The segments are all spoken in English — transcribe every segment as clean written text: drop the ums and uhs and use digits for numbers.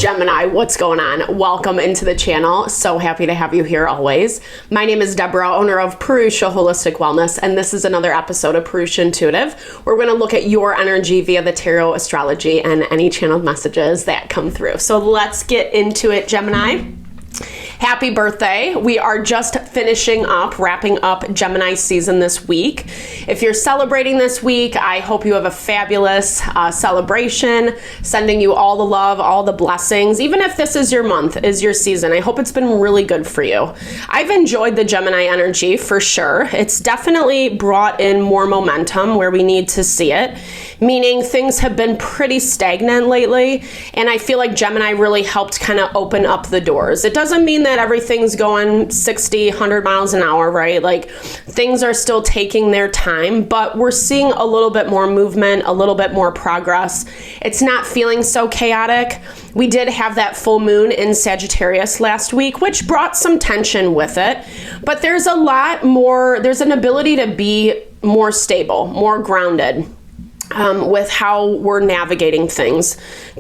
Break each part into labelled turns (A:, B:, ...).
A: Gemini, what's going on? Welcome into the channel. So happy to have you here always. My name is Deborah, owner of Purusha Holistic Wellness, and this is another episode of Purusha Intuitive. We're going to look at your energy via the tarot, astrology, and any channeled messages that come through. So let's get into it, Gemini. Happy birthday. We are just wrapping up Gemini season this week. If you're celebrating this week, I hope you have a fabulous celebration, sending you all the love, all the blessings. Even if this is your month, is your season, I hope it's been really good for you. I've enjoyed the Gemini energy for sure. It's definitely brought in more momentum where we need to see it, meaning things have been pretty stagnant lately, and I feel like Gemini really helped kind of open up the doors. It doesn't mean that everything's going 60, 100 miles an hour, right? Like things are still taking their time, but we're seeing a little bit more movement, a little bit more progress. It's not feeling so chaotic. We did have that full moon in Sagittarius last week, which brought some tension with it, but there's a lot more, there's an ability to be more stable, more grounded. With how we're navigating things,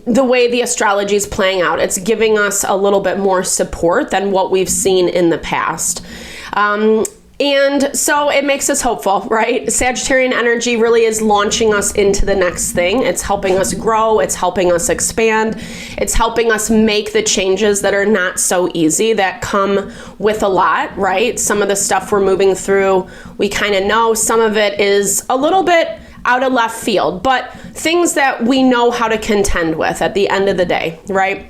A: the way the astrology is playing out, it's giving us a little bit more support than what we've seen in the past. And so it makes us hopeful, right? Sagittarian energy really is launching us into the next thing. It's helping us grow. It's helping us expand. It's helping us make the changes that are not so easy, that come with a lot, right? Some of the stuff we're moving through, we kind of know. Some of it is a little bit out of left field, but things that we know how to contend with at the end of the day, right?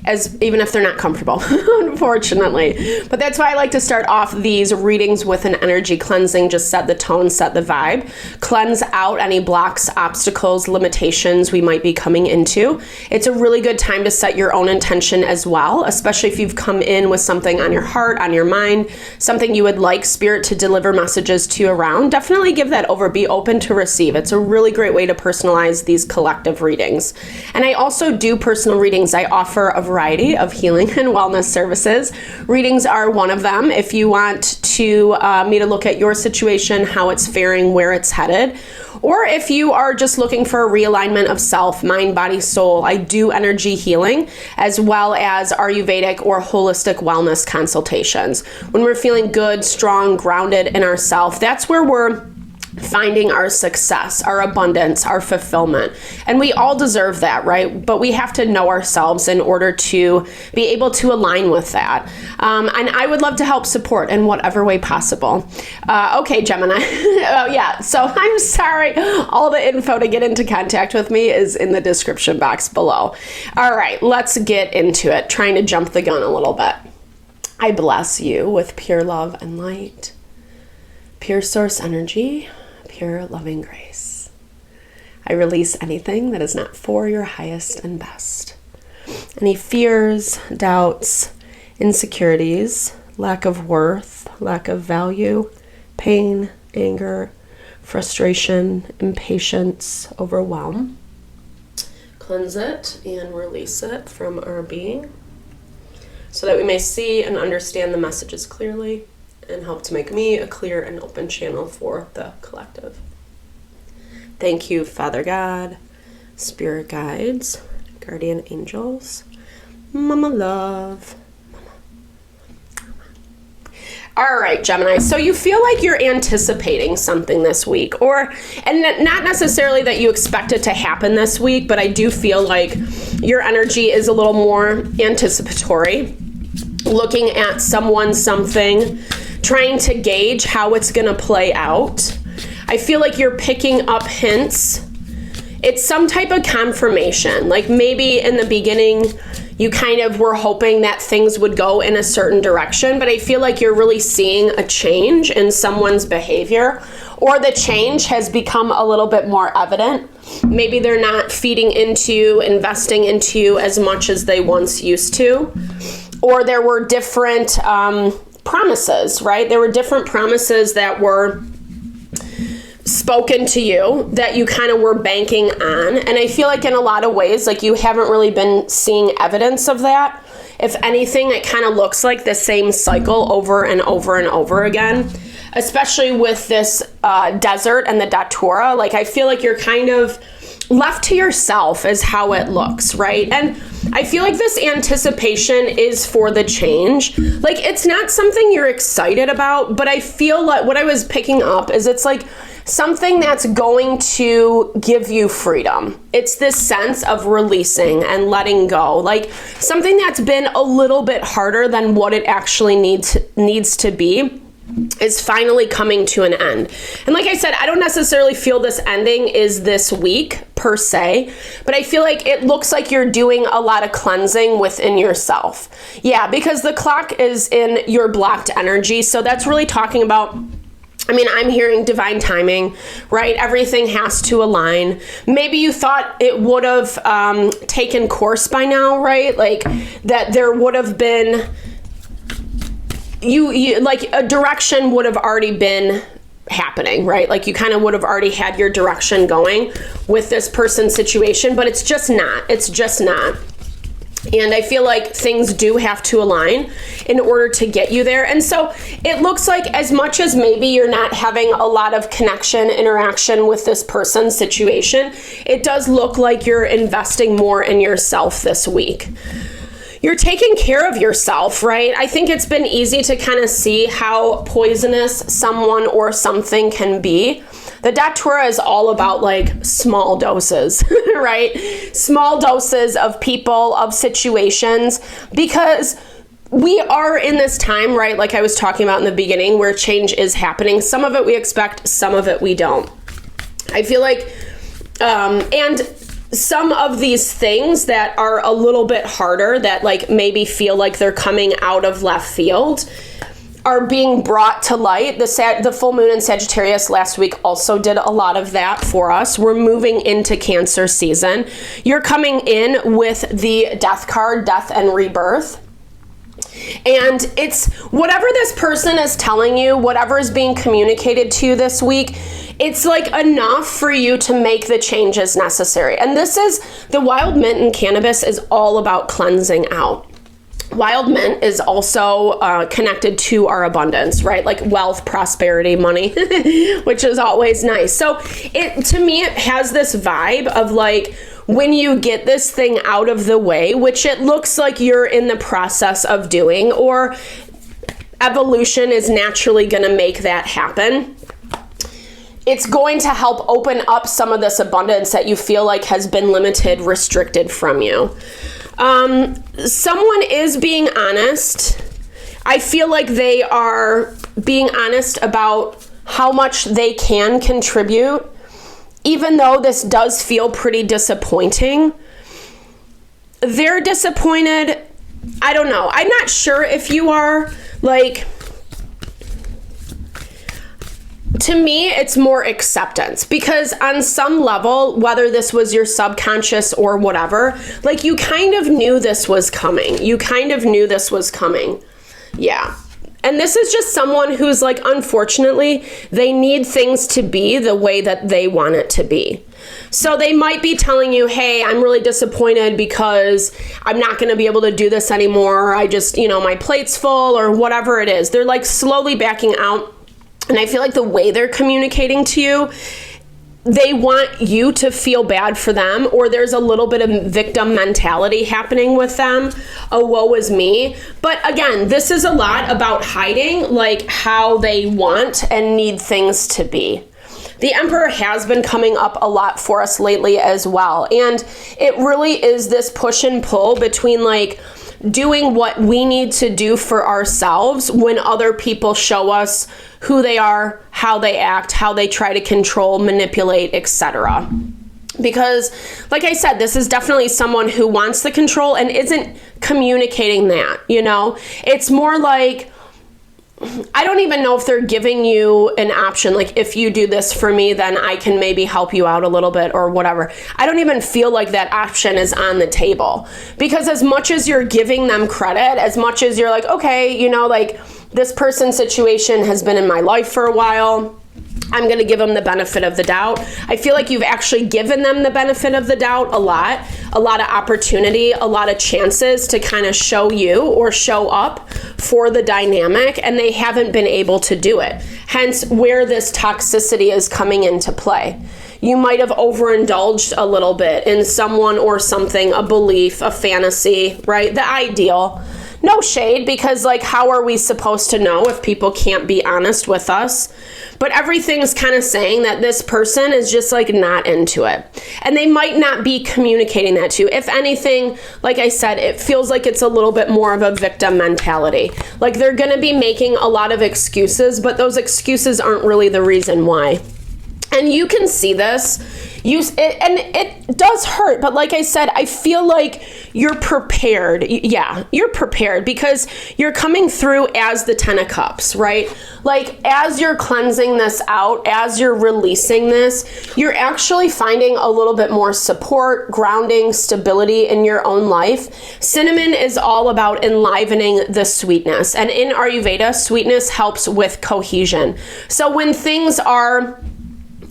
A: As even if they're not comfortable, unfortunately. But that's why I like to start off these readings with an energy cleansing, just set the tone, set the vibe, cleanse out any blocks, obstacles, limitations we might be coming into. It's a really good time to set your own intention as well, especially if you've come in with something on your heart, on your mind, something you would like Spirit to deliver messages to you around. Definitely give that over. Be open to receive. It's a really great way to personalize these collective readings. And I also do personal readings. I offer a variety of healing and wellness services. Readings are one of them. If you want to me to look at your situation, how it's faring, where it's headed, or if you are just looking for a realignment of self, mind, body, soul, I do energy healing as well as Ayurvedic or holistic wellness consultations. When we're feeling good, strong, grounded in ourself, that's where we're finding our success, our abundance, our fulfillment. And we all deserve that, right? But we have to know ourselves in order to be able to align with that. And I would love to help support in whatever way possible. Okay, Gemini. Oh, yeah. So I'm sorry. All the info to get into contact with me is in the description box below. All right, let's get into it. Trying to jump the gun a little bit. I bless you with pure love and light, pure source energy, pure loving grace. I release anything that is not for your highest and best. Any fears, doubts, insecurities, lack of worth, lack of value, pain, anger, frustration, impatience, overwhelm. Cleanse it and release it from our being so that we may see and understand the messages clearly and help to make me a clear and open channel for the collective. Thank you, Father God, Spirit guides, guardian angels, Mama love. All right, Gemini, so you feel like you're anticipating something this week, and not necessarily that you expect it to happen this week, but I do feel like your energy is a little more anticipatory, looking at someone, something, trying to gauge how it's going to play out. I feel like you're picking up hints. It's some type of confirmation. Like maybe in the beginning, you kind of were hoping that things would go in a certain direction, but I feel like you're really seeing a change in someone's behavior, or the change has become a little bit more evident. Maybe they're not feeding into, investing into you as much as they once used to, or there were different promises, right? There were different promises that were spoken to you that you kind of were banking on. And I feel like in a lot of ways, like you haven't really been seeing evidence of that. If anything, it kind of looks like the same cycle over and over and over again, especially with this desert and the datura. Like I feel like you're kind of left to yourself is how it looks, right? And I feel like this anticipation is for the change. Like, it's not something you're excited about, but I feel like what I was picking up is it's like something that's going to give you freedom. It's this sense of releasing and letting go, like something that's been a little bit harder than what it actually needs to be is finally coming to an end. And like I said, I don't necessarily feel this ending is this week per se, but I feel like it looks like you're doing a lot of cleansing within yourself. Yeah, because the clock is in your blocked energy. So that's really talking about, I mean, I'm hearing divine timing, right? Everything has to align. Maybe you thought it would have taken course by now, right? Like that there would have been, you like a direction would have already been happening, right? Like you kind of would have already had your direction going with this person's situation, but it's just not. It's just not. And I feel like things do have to align in order to get you there. And so it looks like as much as maybe you're not having a lot of connection, interaction with this person's situation, it does look like you're investing more in yourself this week. You're taking care of yourself, right? I think it's been easy to kind of see how poisonous someone or something can be. The Datura is all about like small doses, right? Small doses of people, of situations, because we are in this time, right? Like I was talking about in the beginning, where change is happening. Some of it we expect, some of it we don't. I feel like, and some of these things that are a little bit harder, that like maybe feel like they're coming out of left field, are being brought to light. The full moon in Sagittarius last week also did a lot of that for us. We're moving into Cancer season. You're coming in with the Death card, death and rebirth. And it's whatever this person is telling you, whatever is being communicated to you this week, it's like enough for you to make the changes necessary. And this is, the wild mint in cannabis is all about cleansing out. Wild mint is also connected to our abundance, right? Like wealth, prosperity, money, which is always nice. So to me, it has this vibe of like, when you get this thing out of the way, which it looks like you're in the process of doing, or evolution is naturally going to make that happen, it's going to help open up some of this abundance that you feel like has been limited, restricted from you. Someone is being honest. I feel like they are being honest about how much they can contribute, even though this does feel pretty disappointing. They're disappointed. I don't know. I'm not sure if you are, like, to me, it's more acceptance, because on some level, whether this was your subconscious or whatever, like you kind of knew this was coming. You kind of knew this was coming. Yeah. And this is just someone who's like, unfortunately, they need things to be the way that they want it to be. So they might be telling you, hey, I'm really disappointed because I'm not going to be able to do this anymore. I just, my plate's full, or whatever it is. They're like slowly backing out. And I feel like the way they're communicating to you, they want you to feel bad for them, or there's a little bit of victim mentality happening with them. Oh, woe is me. But again, this is a lot about hiding like how they want and need things to be. The Emperor has been coming up a lot for us lately as well. And it really is this push and pull between like doing what we need to do for ourselves when other people show us who they are, how they act, how they try to control, manipulate, etc. Because, like I said, this is definitely someone who wants the control and isn't communicating that, It's more like, I don't even know if they're giving you an option. Like, if you do this for me, then I can maybe help you out a little bit or whatever. I don't even feel like that option is on the table, because as much as you're giving them credit, as much as you're like, okay, like this person's situation has been in my life for a while, I'm going to give them the benefit of the doubt. I feel like you've actually given them the benefit of the doubt a lot of opportunity, a lot of chances to kind of show you or show up for the dynamic, and they haven't been able to do it. Hence where this toxicity is coming into play. You might have overindulged a little bit in someone or something, a belief, a fantasy, right? The ideal. No shade, because like, how are we supposed to know if people can't be honest with us? But everything's kind of saying that this person is just like not into it. And they might not be communicating that to you. If anything, like I said, it feels like it's a little bit more of a victim mentality. Like they're going to be making a lot of excuses, but those excuses aren't really the reason why. And you can see this, and it does hurt, but like I said, I feel like you're prepared. Yeah, you're prepared because you're coming through as the 10 of Cups, right? Like as you're cleansing this out, as you're releasing this, you're actually finding a little bit more support, grounding, stability in your own life. Cinnamon is all about enlivening the sweetness. And in Ayurveda, sweetness helps with cohesion. So when things are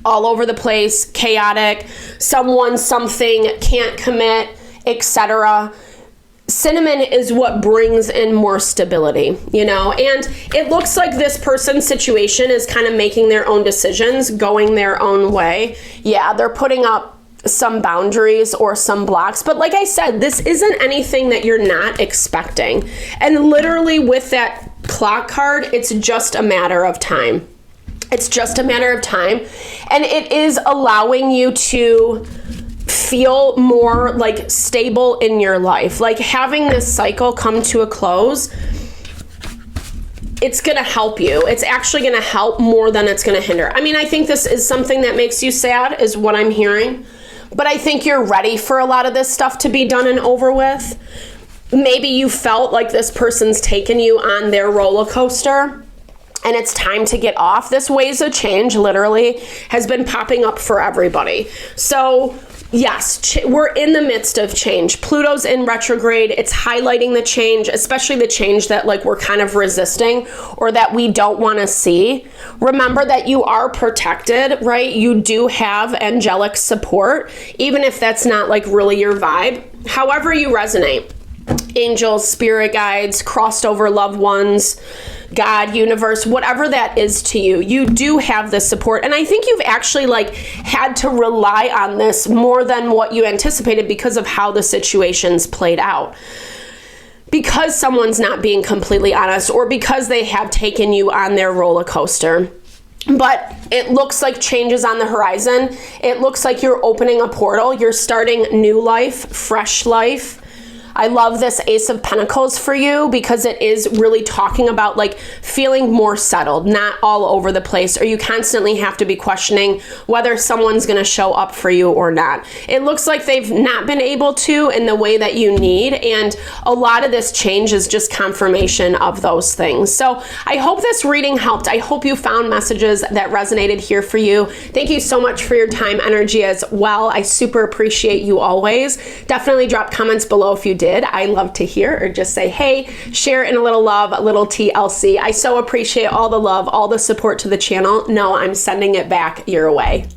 A: all over the place, chaotic, something can't commit, etc. Cinnamon is what brings in more stability, you know? And it looks like this person's situation is kind of making their own decisions, going their own way. Yeah, they're putting up some boundaries or some blocks. But like I said, this isn't anything that you're not expecting. And literally with that clock card, it's just a matter of time. It's just a matter of time, and it is allowing you to feel more like stable in your life. Like having this cycle come to a close, it's going to help you. It's actually going to help more than it's going to hinder. I mean, I think this is something that makes you sad is what I'm hearing, but I think you're ready for a lot of this stuff to be done and over with. Maybe you felt like this person's taken you on their roller coaster, and it's time to get off. This waves of change literally has been popping up for everybody. So yes, we're in the midst of change. Pluto's in retrograde. It's highlighting the change, especially the change that like we're kind of resisting or that we don't want to see. Remember that you are protected, right? You do have angelic support, even if that's not like really your vibe. However you resonate. Angels, spirit guides, crossed over loved ones, God, universe, whatever that is to you, you do have this support. And I think you've actually like had to rely on this more than what you anticipated because of how the situation's played out. Because someone's not being completely honest or because they have taken you on their roller coaster. But it looks like change is on the horizon. It looks like you're opening a portal. You're starting new life, fresh life. I love this Ace of Pentacles for you because it is really talking about like feeling more settled, not all over the place, or you constantly have to be questioning whether someone's going to show up for you or not. It looks like they've not been able to in the way that you need, and a lot of this change is just confirmation of those things. So I hope this reading helped. I hope you found messages that resonated here for you. Thank you so much for your time, energy as well. I super appreciate you always. Definitely drop comments below if you did. I love to hear, or just say, hey, share in a little love, a little TLC. I so appreciate all the love, all the support to the channel. No, I'm sending it back your way.